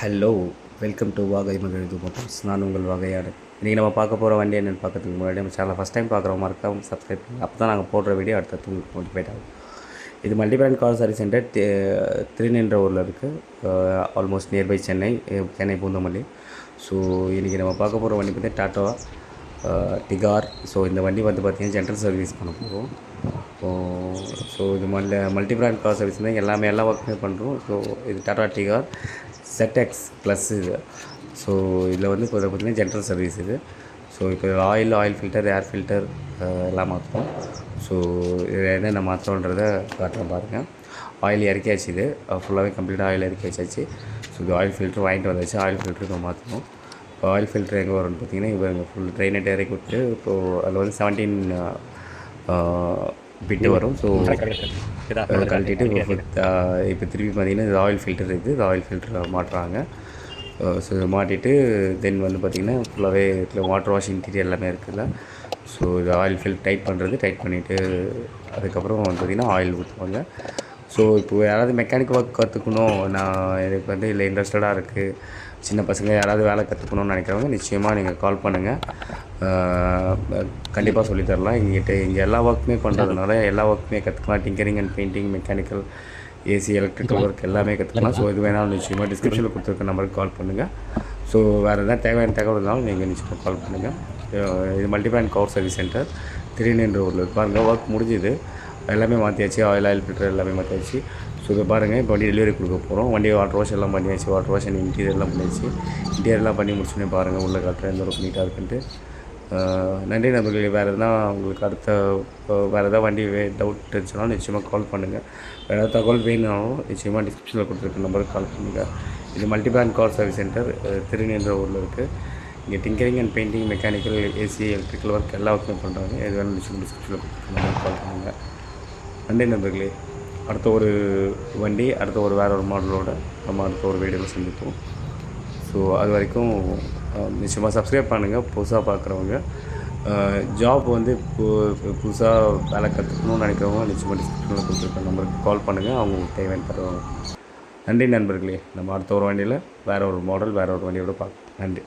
Hello, welcome to வாகை மகிழ்ந்து Motors. நான் உங்கள் வகையாடு. இன்றைக்கி நம்ம பார்க்க போகிற வண்டி என்னென்னு பார்க்கறதுக்கு முன்னாடி நம்ம சேனலை ஃபஸ்ட் டைம் பார்க்குற மறக்காம சப்ஸ்கிரைப் பண்ணுங்கள். அப்போ தான் நாங்கள் போடுற வீடியோ அடுத்தடுத்து உங்களுக்கு மோட்டிவேட் ஆகும். இது multi brand car service centre திருநின்ற ஊரில் இருக்குது. Almost nearby Chennai Poonamallee. So இன்றைக்கி நம்ம பார்க்க போகிற வண்டி பார்த்திங்கன்னா டாட்டா டிகார். ஸோ இந்த வண்டி வந்து பார்த்திங்கன்னா ஜென்ரல் சர்வீஸ் பண்ண போகிறோம். ஸோ இது மல்டி பிராண்ட் கார் சர்வீஸ் தான் எல்லா ஒர்க்குமே பண்ணுறோம். ஸோ இது டாட்டா டிகார் ZX ப்ளஸ் இது. ஸோ இதில் வந்து இப்போ பார்த்திங்கன்னா ஜென்ரல் சர்வீஸ் இது. ஸோ இப்போ ஆயில் ஃபில்டர், ஏர் ஃபில்டர் எல்லாம் மாற்றுறோம். ஸோ இதில் என்னென்ன மாற்றோன்றதை காட்டுறேன் பாருங்கள். ஆயில் இறக்கியாச்சு. இது ஃபுல்லாகவே கம்ப்ளீட்டாக ஆயில் இறக்கி வச்சாச்சு. ஸோ இது ஆயில் ஃபில்ட்ரு வாங்கிட்டு வந்தாச்சு. ஆயில் ஃபில்ட்ரு இப்போ மாற்றணும். இப்போ ஆயில் ஃபில்ட்ரு எங்கே வரும்னு பார்த்திங்கன்னா இப்போ எங்கள் ஃபுல் ட்ரைனேட் இறக்கி விட்டு இப்போது அதில் வந்து 17 பிட்டு வரும். ஸோ கழட்டிட்டு இப்போ திருப்பி பார்த்திங்கன்னா இது ஆயில் ஃபில்டர் இருக்குது. இது ஆயில் ஃபில்டர் மாட்டுறாங்க. ஸோ இதை மாட்டிட்டு தென் வந்து பார்த்திங்கன்னா ஃபுல்லாகவே இதில் வாட்டர் வாஷ் இன்டீரியர் எல்லாமே இருக்குதுல்ல. ஸோ இது ஆயில் டைட் பண்ணிவிட்டு அதுக்கப்புறம் வந்து பார்த்திங்கன்னா ஆயில் ஊற்றுவாங்க. ஸோ இப்போது யாராவது மெக்கானிக் ஒர்க் கற்றுக்கணும், எனக்கு வந்து இதில் இன்ட்ரெஸ்டடாக இருக்குது, சின்ன பசங்க யாராவது வேலை கற்றுக்கணும்னு நினைக்கிறவங்க நிச்சயமாக நீங்கள் கால் பண்ணுங்கள். கண்டிப்பாக சொல்லித்தரலாம். இங்கே எல்லா ஒர்க்குமே பண்ணுறதுனால எல்லா ஒர்க்குமே கற்றுக்கலாம். Tinkering and painting, mechanical, AC, electrical work எல்லாமே கற்றுக்கலாம். ஸோ இது வேணாலும் நிச்சயமாக டிஸ்கிரிப்ஷனில் கொடுத்துருக்க நம்பருக்கு கால் பண்ணுங்கள். ஸோ வேறு எதாவது தேவையான தகவல் இருந்தாலும் நீங்கள் நிச்சயமாக கால் பண்ணுங்கள். இது multi brand car service centre திருநின்ற ஊரில் பாருங்கள். ஒர்க் முடிஞ்சுது, எல்லாமே மாற்றியாச்சு. ஆயில் ஃபில்டர் எல்லாமே மாற்றியாச்சு. ஸோ இதை பாருங்கள், இப்போ வண்டி டெலிவரி கொடுக்க போகிறோம். வண்டி வாட்டர் வாஷ் எல்லாம் பண்ணியாச்சு. வாட்டர் வாஷ் அண்ட் இன்டீரியர்லாம் பண்ணியாச்சு. இன்டீரியர்லாம் பண்ணி முடிச்சுன்னே பாருங்கள் உள்ளே காட்டுறேன் எந்த அளவுக்கு நீட்டாக இருக்குன்ட்டு. நன்றி நண்பர்களே. வேறு எதுனா உங்களுக்கு வேறு எதாவது வண்டி டவுட் இருந்துச்சுன்னா நிச்சயமாக கால் பண்ணுங்கள். வேறு ஏதாவது தகவல் வேணும்னாலும் நிச்சயமாக டிஸ்கிரிப்ஷனில் கொடுத்துருக்க நம்பருக்கு கால் பண்ணுங்கள். இது multi brand car service centre திருநின்ற ஊரில் இருக்குது. இங்கே tinkering and painting, mechanical, AC, electrical work எல்லா ஒர்க்குமே பண்ணுறாங்க. எது வேணும் நிச்சயம் டிஸ்கிரிப்ஷனில் கொடுத்துருக்க நம்பருக்கு கால் பண்ணுங்கள். நன்றி நண்பர்களே. அடுத்த ஒரு வண்டி வேறு ஒரு மாடலோடு நம்ம அடுத்த ஒரு வீடியோவில் சந்திப்போம். ஸோ அது வரைக்கும் நிச்சயமாக சப்ஸ்கிரைப் பண்ணுங்கள். புதுசாக பார்க்குறவங்க, ஜாப் வந்து புதுசாக வேலை கற்றுக்கணும்னு நினைக்கிறவங்க நிச்சயமாக டிஸ்கிரிப்ஷனில் கொடுத்துருக்க நம்பருக்கு கால் பண்ணுங்கள். அவங்களுக்கு தேவையான தருவாங்க. நன்றி நண்பர்களே. நம்ம அடுத்த ஒரு வண்டியில் வேறு ஒரு மாடல் வேறு ஒரு வண்டியோடு பார்க்கலாம். நன்றி.